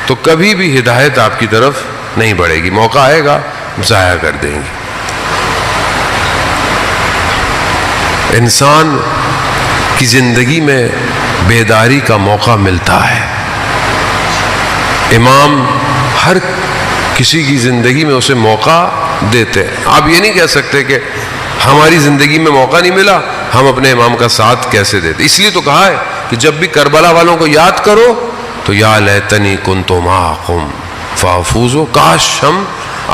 تو کبھی بھی ہدایت آپ کی طرف نہیں بڑھے گی. موقع آئے گا ضائع کر دیں گے. انسان کی زندگی میں بیداری کا موقع ملتا ہے. امام ہر کسی کی زندگی میں اسے موقع دیتے ہیں. آپ یہ نہیں کہہ سکتے کہ ہماری زندگی میں موقع نہیں ملا، ہم اپنے امام کا ساتھ کیسے دیتے. اس لیے تو کہا ہے کہ جب بھی کربلا والوں کو یاد کرو تو یا لیتنی کنت معکم فافوز، کاش ہم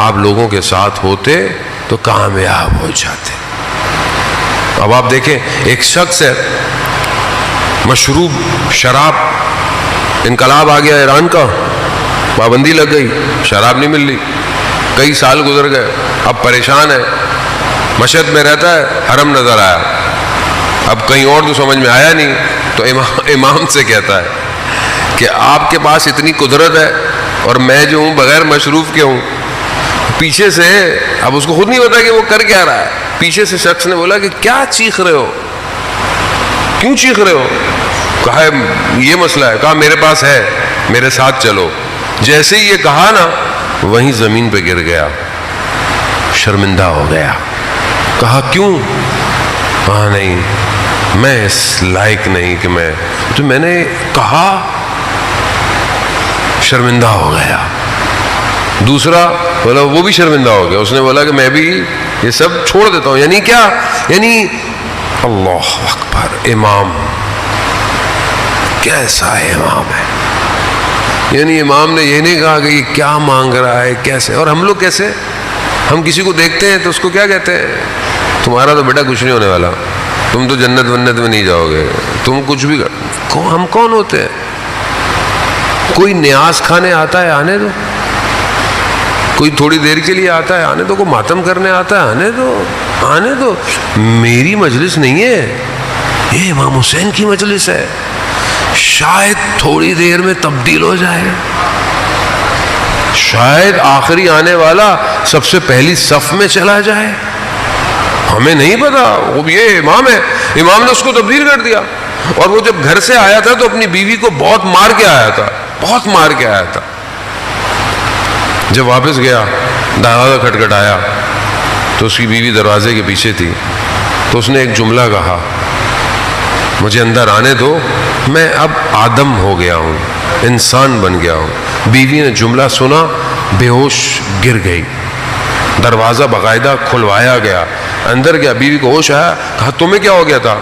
آپ لوگوں کے ساتھ ہوتے تو کامیاب ہو جاتے. اب آپ دیکھیں ایک شخص ہے، مشروب شراب، انقلاب آ گیا ایران کا، پابندی لگ گئی، شراب نہیں مل رہی، کئی سال گزر گئے، اب پریشان ہے. مشہد میں رہتا ہے، حرم نظر آیا، اب کہیں اور تو سمجھ میں آیا نہیں، تو امام سے کہتا ہے کہ آپ کے پاس اتنی قدرت ہے اور میں جو ہوں بغیر مشروب کے ہوں. پیچھے سے اب اس کو خود نہیں پتا کہ وہ کر کیا رہا ہے. پیچھے سے شخص نے بولا کہ کیا چیخ رہے ہو، کیوں چیخ رہے ہو؟ کہا یہ مسئلہ ہے. کہا میرے پاس ہے، میرے ساتھ چلو. جیسے ہی یہ کہا نا وہیں زمین پہ گر گیا، شرمندہ ہو گیا. کہا کیوں؟ کہا نہیں میں اس لائق نہیں کہ میں نے کہا، شرمندہ ہو گیا. دوسرا بولا وہ بھی شرمندہ ہو گیا، اس نے بولا کہ میں بھی یہ سب چھوڑ دیتا ہوں. یعنی کیا؟ یعنی اللہ اکبر، امام کیسا امام ہے. یعنی امام نے یہ نہیں کہا کہ یہ کیا مانگ رہا ہے کیسے. اور ہم لوگ کیسے، ہم کسی کو دیکھتے ہیں تو اس کو کیا کہتے ہیں؟ تمہارا تو بیٹا کچھ نہیں ہونے والا، تم تو جنت ونت میں نہیں جاؤ گے، تم کچھ بھی ہم کون ہوتے ہیں؟ کوئی نیاز کھانے آتا ہے آنے دو، کوئی تھوڑی دیر کے لیے آتا ہے آنے دو، کوئی ماتم کرنے آتا ہے آنے دو. میری مجلس نہیں ہے، یہ امام حسین کی مجلس ہے. شاید تھوڑی دیر میں تبدیل ہو جائے، شاید آخری آنے والا سب سے پہلی صف میں چلا جائے، ہمیں نہیں پتا. وہ یہ امام ہے، امام نے اس کو تبدیل کر دیا. اور وہ جب گھر سے آیا تھا تو اپنی بیوی کو بہت مار کے آیا تھا، بہت مار کے آیا تھا. جب واپس گیا دروازہ کھٹکھٹایا تو اس کی بیوی دروازے کے پیچھے تھی. تو اس نے ایک جملہ کہا، مجھے اندر آنے دو، میں اب آدم ہو گیا ہوں، انسان بن گیا ہوں. بیوی نے جملہ سنا، بے ہوش گر گئی. دروازہ باقاعدہ کھلوایا گیا، اندر گیا، بیوی کو ہوش آیا. کہا تمہیں کیا ہو گیا تھا؟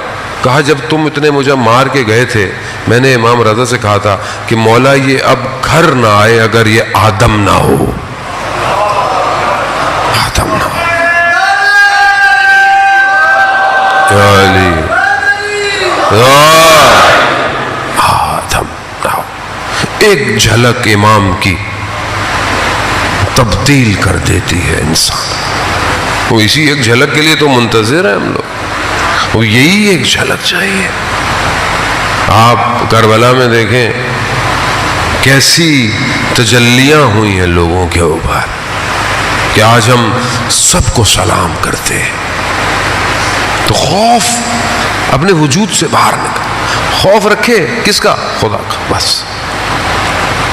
کہا جب تم اتنے مجھے مار کے گئے تھے میں نے امام رضا سے کہا تھا کہ مولا یہ اب گھر نہ آئے اگر یہ آدم نہ ہو، آدم نہ ہو۔ علی آدم نہ ہو۔ ایک جھلک امام کی تبدیل کر دیتی ہے انسان۔ وہ اسی ایک جھلک کے لیے تو منتظر ہیں ہم لوگ، وہ یہی ایک جھلک چاہیے۔ آپ کربلا میں دیکھیں کیسی تجلیاں ہوئی ہیں لوگوں کے اوپر کہ آج ہم سب کو سلام کرتے ہیں۔ تو خوف اپنے وجود سے باہر نکل، خوف رکھے کس کا؟ خدا کا۔ بس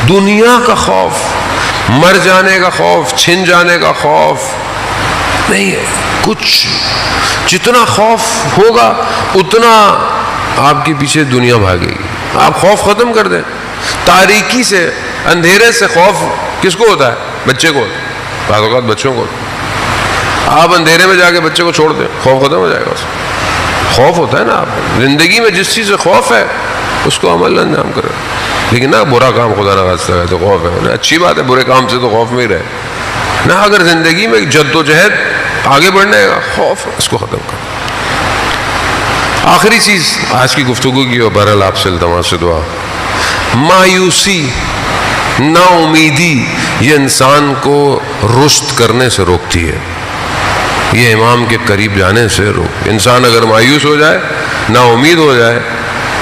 دنیا کا خوف، مر جانے کا خوف، چھن جانے کا خوف نہیں ہے کچھ۔ جتنا خوف ہوگا اتنا آپ کے پیچھے دنیا بھاگے گی۔ آپ خوف ختم کر دیں۔ تاریکی سے، اندھیرے سے خوف کس کو ہوتا ہے؟ بچے کو ہوتا ہے، بعض اوقات بچوں کو ہوتا ہے۔ آپ اندھیرے میں جا کے بچے کو چھوڑ دیں، خوف ختم ہو جائے گا۔ اس خوف ہوتا ہے نا، آپ زندگی میں جس چیز سے خوف ہے اس کو عمل انجام کریں۔ لیکن نہ برا کام خدا نہ خاصہ ہے تو خوف ہے، اچھی بات ہے، برے کام سے تو خوف میں ہی رہے نہ۔ اگر زندگی میں جد و جہد آگے بڑھنے کا خوف، اس کو ختم کریں۔ آخری چیز آج کی گفتگو کی اور بہرحال آپ سے التماس سے دعا، مایوسی، نا امیدی، یہ انسان کو رشد کرنے سے روکتی ہے، یہ امام کے قریب جانے سے روک۔ انسان اگر مایوس ہو جائے، نا امید ہو جائے،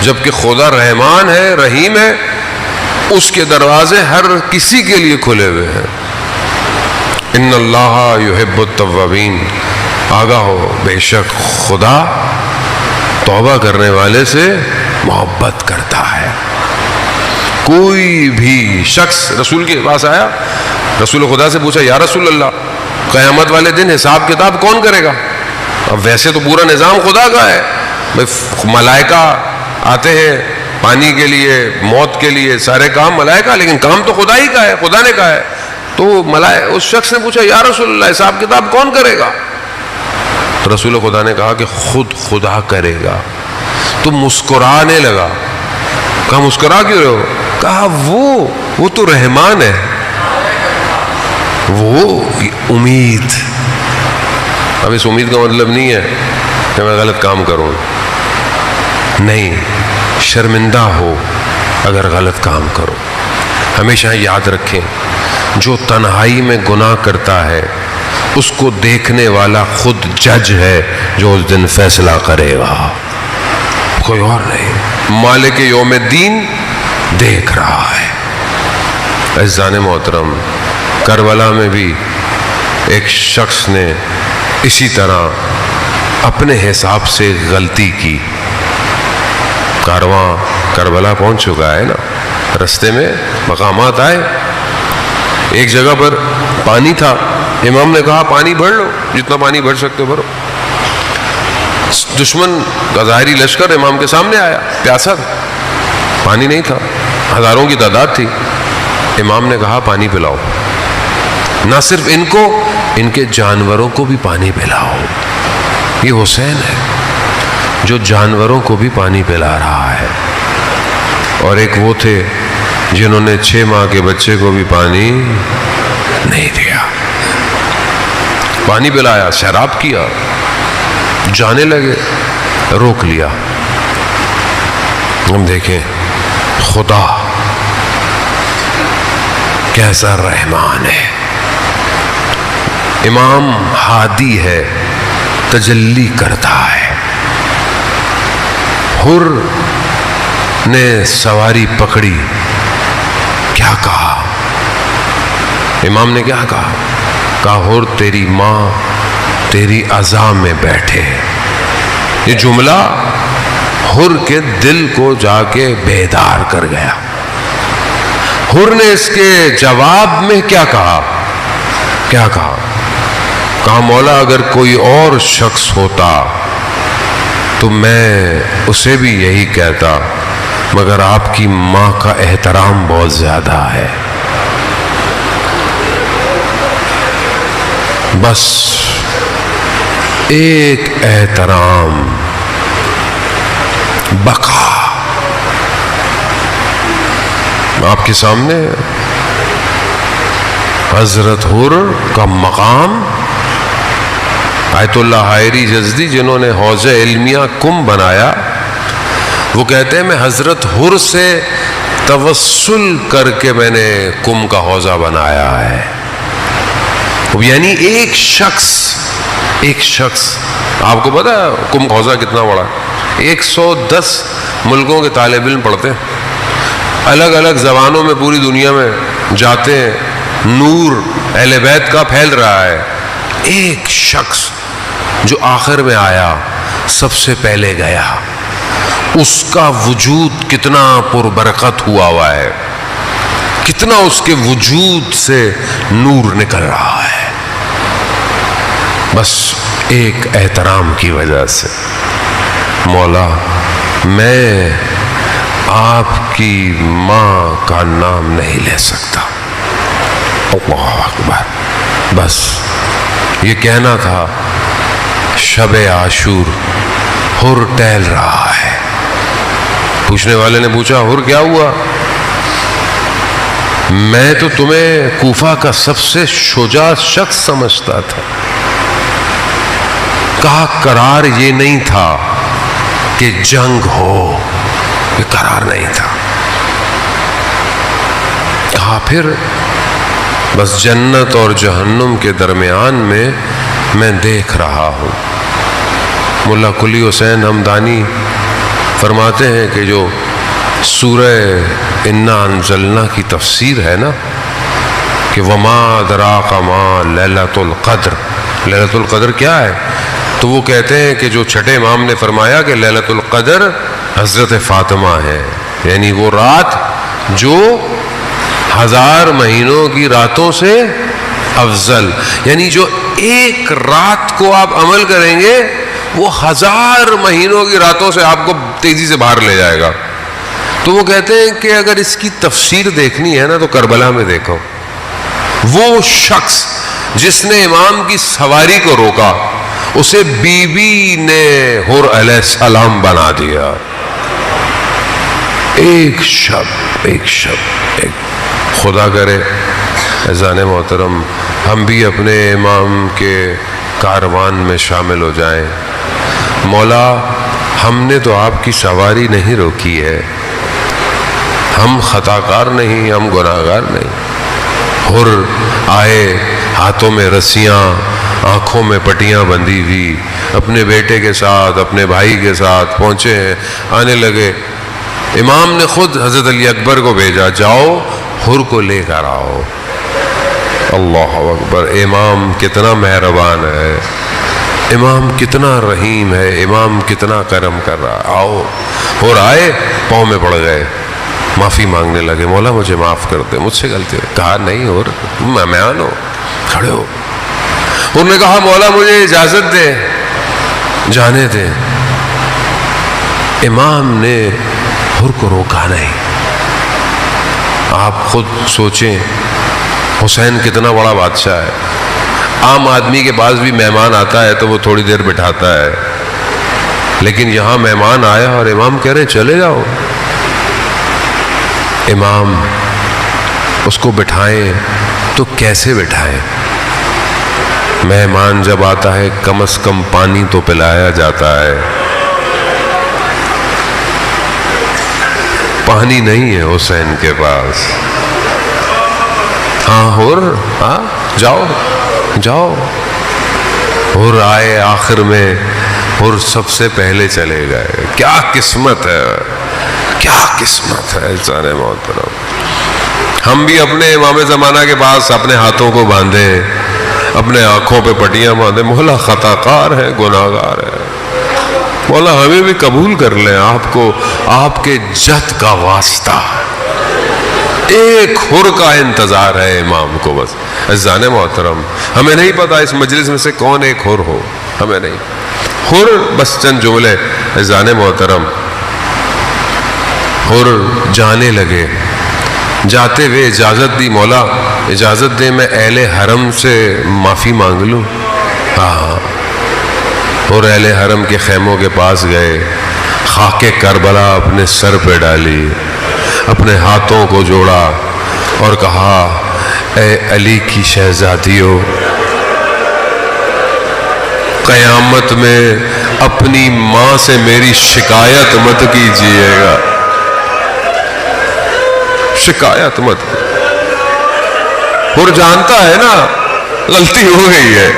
جبکہ خدا رحمان ہے، رحیم ہے، اس کے دروازے ہر کسی کے لیے کھلے ہوئے ہیں۔ ان اللہ یحب التوابین، آگاہ ہو بے شک خدا توبہ کرنے والے سے محبت کرتا ہے۔ کوئی بھی شخص رسول کے پاس آیا، رسول خدا سے پوچھا یا رسول اللہ قیامت والے دن حساب کتاب کون کرے گا؟ اب ویسے تو پورا نظام خدا کا ہے، ملائکہ آتے ہیں پانی کے لیے، موت کے لیے، سارے کام ملائکہ، لیکن کام تو خدا ہی کا ہے، خدا نے کہا ہے۔ تو اس شخص نے پوچھا یا رسول اللہ حساب کتاب کون کرے گا؟ تو رسول خدا نے کہا کہ خود خدا کرے گا۔ تو مسکرانے لگا۔ کہا مسکرا کیوں رہے ہو؟ کہا وہ تو رحمان ہے، وہ امید۔ اب اس امید کا مطلب نہیں ہے کہ میں غلط کام کروں، نہیں، شرمندہ ہو اگر غلط کام کرو۔ ہمیشہ یاد رکھیں جو تنہائی میں گناہ کرتا ہے اس کو دیکھنے والا خود جج ہے جو اس دن فیصلہ کرے گا، کوئی اور نہیں۔ مالک یوم الدین دیکھ رہا ہے۔ عزیزان محترم، کربلا میں بھی ایک شخص نے اسی طرح اپنے حساب سے غلطی کی۔ کارواں کربلا پہنچ چکا ہے نا، رستے میں مقامات آئے، ایک جگہ پر پانی تھا، امام نے کہا پانی بھر لو، جتنا پانی بھر سکتے بھرو۔ دشمن کا ظاہری لشکر امام کے سامنے آیا، پیاسا تھا، پانی نہیں تھا، ہزاروں کی تعداد تھی۔ امام نے کہا پانی پلاؤ، نہ صرف ان کو، ان کے جانوروں کو بھی پانی پلاؤ۔ یہ حسین ہے جو جانوروں کو بھی پانی پلا رہا ہے۔ اور ایک وہ تھے جنہوں نے 6 ماہ کے بچے کو بھی پانی نہیں دیا، پانی پلایا، سیراب کیا، جانے لگے، روک لیا۔ ہم دیکھیں خدا کیسا رحمان ہے، امام ہادی ہے، تجلی کرتا ہے۔ حر نے سواری پکڑی، کیا کہا؟ امام نے کیا کہا؟ کہا حر تیری ماں تیری عزا میں بیٹھے۔ یہ جملہ حر کے دل کو جا کے بیدار کر گیا۔ حر نے اس کے جواب میں کیا کہا؟ کیا کہا؟ کہا مولا اگر کوئی اور شخص ہوتا تو میں اسے بھی یہی کہتا، مگر آپ کی ماں کا احترام بہت زیادہ ہے، بس ایک احترام بقا آپ کے سامنے حضرت حر کا مقام. آیت اللہ حائری جزدی جنہوں نے حوض علمیہ کم بنایا، وہ کہتے ہیں میں حضرت حر سے توسل کر کے میں نے کم کا حوضہ بنایا ہے. یعنی ایک شخص آپ کو پتا ہے کم کا حوضہ کتنا بڑا ہے؟ 110 ملکوں کے طالب علم پڑھتے ہیں، الگ الگ زبانوں میں پوری دنیا میں جاتے ہیں، نور اہل بیت کا پھیل رہا ہے. ایک شخص جو آخر میں آیا، سب سے پہلے گیا، اس کا وجود کتنا پربرکت ہوا ہے، کتنا اس کے وجود سے نور نکل رہا ہے، بس ایک احترام کی وجہ سے. مولا میں آپ کی ماں کا نام نہیں لے سکتا. اللہ اکبر. بس یہ کہنا تھا شب عاشور حر ٹہل رہا ہے. پوچھنے والے نے پوچھا حر کیا ہوا؟ میں تو تمہیں کوفہ کا سب سے شجاع شخص سمجھتا تھا. کہا قرار یہ نہیں تھا کہ جنگ ہو، یہ قرار نہیں تھا. کہا پھر؟ بس جنت اور جہنم کے درمیان میں دیکھ رہا ہوں. ملا قلی حسین ہمدانی فرماتے ہیں کہ جو سورہ انا انزلنا کی تفسیر ہے نا کہ وما ادراک ما لیلۃ القدر، لیلۃ القدر کیا ہے؟ تو وہ کہتے ہیں کہ جو چھٹے امام نے فرمایا کہ لیلۃ القدر حضرت فاطمہ ہے، یعنی وہ رات جو 1000 مہینوں کی راتوں سے افضل، یعنی جو ایک رات کو آپ عمل کریں گے وہ 1000 مہینوں کی راتوں سے آپ کو تیزی سے باہر لے جائے گا. تو وہ کہتے ہیں کہ اگر اس کی تفسیر دیکھنی ہے نا تو کربلا میں دیکھو. وہ شخص جس نے امام کی سواری کو روکا اسے بی بی نے حر علیہ السلام بنا دیا. ایک شب خدا کرے اذان محترم ہم بھی اپنے امام کے کاروان میں شامل ہو جائیں. مولا ہم نے تو آپ کی سواری نہیں روکی ہے، ہم خطا کار نہیں، ہم گناہ گار نہیں. حر آئے، ہاتھوں میں رسیاں، آنکھوں میں پٹیاں بندھی ہوئی، اپنے بیٹے کے ساتھ اپنے بھائی کے ساتھ پہنچے ہیں، آنے لگے. امام نے خود حضرت علی اکبر کو بھیجا جاؤ حر کو لے کر آؤ. اللہ اکبر. امام کتنا مہربان ہے، امام کتنا رحیم ہے، امام کتنا کرم کر رہا ہے. آؤ. حر آئے، پاؤں میں پڑ گئے، معافی مانگنے لگے. مولا مجھے معاف کر دے، مجھ سے غلطی ہوئی. کہا نہیں حر مہمان ہو، کھڑے ہو. انہوں نے کہا مولا مجھے اجازت دے، جانے دے. امام نے حر کو روکا نہیں. آپ خود سوچیں حسین کتنا بڑا بادشاہ ہے. عام آدمی کے پاس بھی مہمان آتا ہے تو وہ تھوڑی دیر بٹھاتا ہے، لیکن یہاں مہمان آیا اور امام کہہ رہے چلے جاؤ. امام اس کو بٹھائیں تو کیسے بٹھائیں؟ مہمان جب آتا ہے کم از کم پانی تو پلایا جاتا ہے. پانی نہیں ہے حسین کے پاس. ہاں حر، ہاں جاؤ جاؤ. حر آئے، آخر میں حر سب سے پہلے چلے گئے. کیا قسمت ہے، کیا قسمت ہے سارے محترم. ہم بھی اپنے امام زمانہ کے پاس اپنے ہاتھوں کو باندھیں، اپنے آنکھوں پہ پٹیاں باندھیں. مولا خطا کار ہے، گناہ گار ہے. مولا ہمیں بھی قبول کر لیں آپ کو، آپ کے جد کا واسطہ. ایک حر کا انتظار ہے امام کو بس. عزیزان محترم ہمیں نہیں پتا اس مجلس میں سے کون ایک حر ہو، ہمیں نہیں. حر بس چند جملے. عزیزان محترم حر جانے لگے. جاتے ہوئے اجازت دی، مولا اجازت دے میں اہل حرم سے معافی مانگ لوں. ہاں. اور اہل حرم کے خیموں کے پاس گئے، خاک کربلا اپنے سر پہ ڈالی، اپنے ہاتھوں کو جوڑا اور کہا اے علی کی شہزادیوں، قیامت میں اپنی ماں سے میری شکایت مت کیجیے گا، شکایت مت۔ اور جانتا ہے نا غلطی ہو گئی ہے،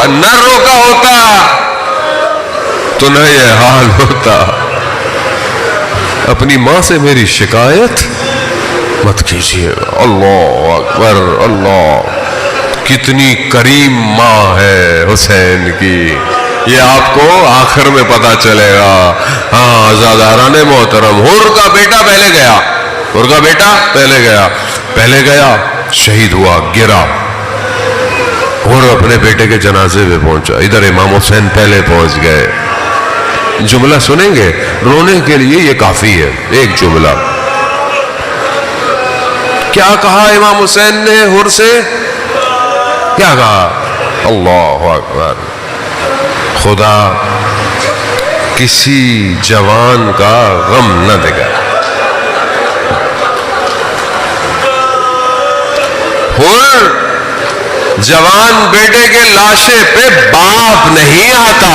نہ روکا ہوتا تو نہ یہ حال ہوتا۔ اپنی ماں سے میری شکایت مت کیجیے گا۔ اللہ اکبر، اللہ، کتنی کریم ماں ہے حسین کی، یہ آپ کو آخر میں پتا چلے گا۔ ہاں عزاداران محترم، حر کا بیٹا پہلے گیا، شہید ہوا، گرا، اور اپنے بیٹے کے جنازے پہ پہنچا، ادھر امام حسین پہلے پہنچ گئے۔ جملہ سنیں گے، رونے کے لیے یہ کافی ہے، ایک جملہ۔ کیا کہا امام حسین نے حر سے؟ کیا کہا؟ اللہ اکبر، خدا کسی جوان کا غم نہ دے گا۔ حر جوان بیٹے کے لاشے پہ باپ نہیں آتا۔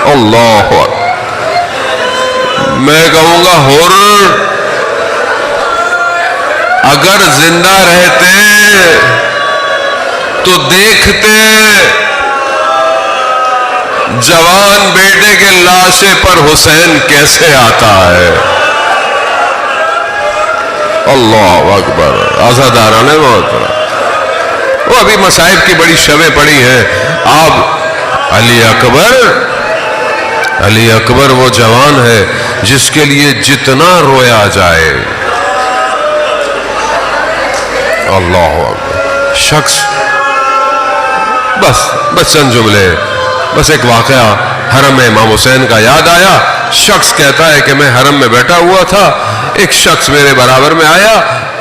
اللہ اکبر، میں کہوں گا حر اگر زندہ رہتے تو دیکھتے جوان بیٹے کے لاشے پر حسین کیسے آتا ہے۔ اللہ اکبر، عزاداران محترم، وہ ابھی مصائب کی بڑی شبیں پڑی ہیں۔ آپ علی اکبر وہ جوان ہے جس کے لیے جتنا رویا جائے۔ اللہ اکبر، شخص، بس چند جملے، بس ایک واقعہ حرم میں امام حسین کا یاد آیا۔ شخص کہتا ہے کہ میں حرم میں بیٹھا ہوا تھا، ایک شخص میرے برابر میں آیا،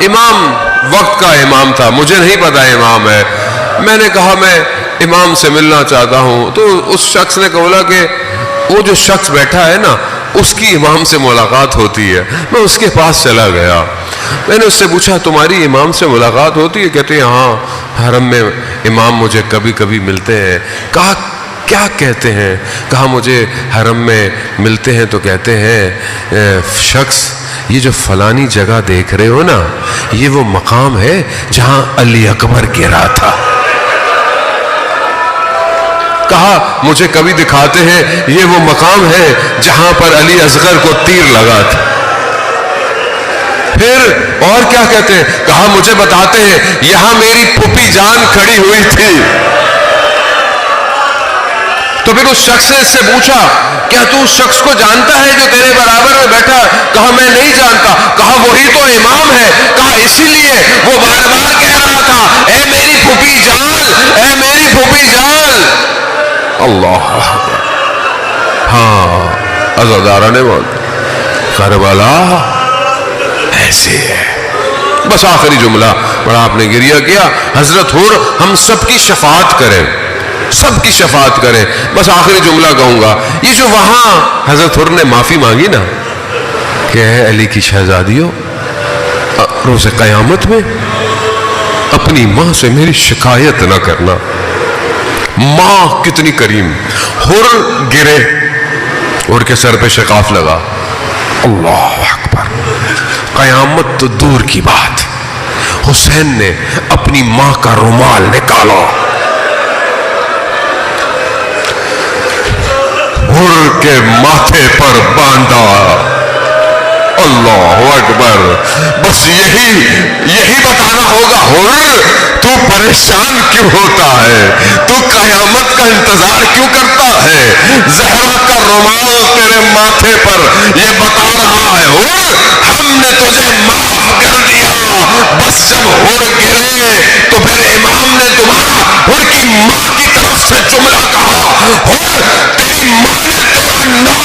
امام وقت کا امام تھا، مجھے نہیں پتا امام ہے، میں نے کہا میں امام سے ملنا چاہتا ہوں، تو اس شخص نے کہا کہ وہ جو شخص بیٹھا ہے نا اس کی امام سے ملاقات ہوتی ہے۔ میں اس کے پاس چلا گیا، میں نے اس سے پوچھا تمہاری امام سے ملاقات ہوتی ہے؟ کہتے ہیں ہاں، حرم میں امام مجھے کبھی کبھی ملتے ہیں۔ کہا کیا کہتے ہیں؟ کہا مجھے حرم میں ملتے ہیں تو کہتے ہیں شخص یہ جو فلانی جگہ دیکھ رہے ہو نا، یہ وہ مقام ہے جہاں علی اکبر گرا تھا۔ کہا مجھے کبھی دکھاتے ہیں یہ وہ مقام ہے جہاں پر علی اصغر کو تیر لگا تھا۔ پھر اور کیا کہتے ہیں؟ کہا مجھے بتاتے ہیں یہاں میری پھوپھی جان کھڑی ہوئی تھی۔ تو پھر اس شخص نے اس سے پوچھا کیا تو اس شخص کو جانتا ہے جو تیرے برابر میں بیٹھا؟ کہا میں نہیں جانتا۔ کہا وہی تو امام ہے۔ کہا اسی لیے وہ بار بار کہہ رہا تھا اے میری پھوپھی جان، اے میری پھوپھی جان۔ اللہ، ہاں عزاداران محترم، کربلا ایسے ہے۔ بس آخری جملہ، بڑا آپ نے گریہ کیا، حضرت حر ہم سب کی شفاعت کریں، سب کی شفاعت کریں۔ بس آخری جملہ کہوں گا، یہ جو وہاں حضرت حر نے معافی مانگی نا کہ اے علی کی شہزادیوں، روز قیامت میں اپنی ماں سے میری شکایت نہ کرنا۔ ماں کتنی کریم، حر گرے، حر کے سر پہ شقاف لگا۔ اللہ اکبر، قیامت تو دور کی بات، حسین نے اپنی ماں کا رومال نکالا، حر کے ماتھے پر باندھا۔ اللہ اکبر، بس یہی بتانا ہوگا حر تو پریشان کیوں ہوتا ہے، تو قیامت کا انتظار کیوں کرتا ہے؟ زہرا کا رومال تیرے ماتھے پر یہ بتا رہا ہے حر ہم نے تجھے معاف کر دیا۔ بس جب حر گرے تو پھر امام نے دوبارہ حر کی ماں کی طرف سے جملہ کہا، حر تیری ماں نے تیرا نام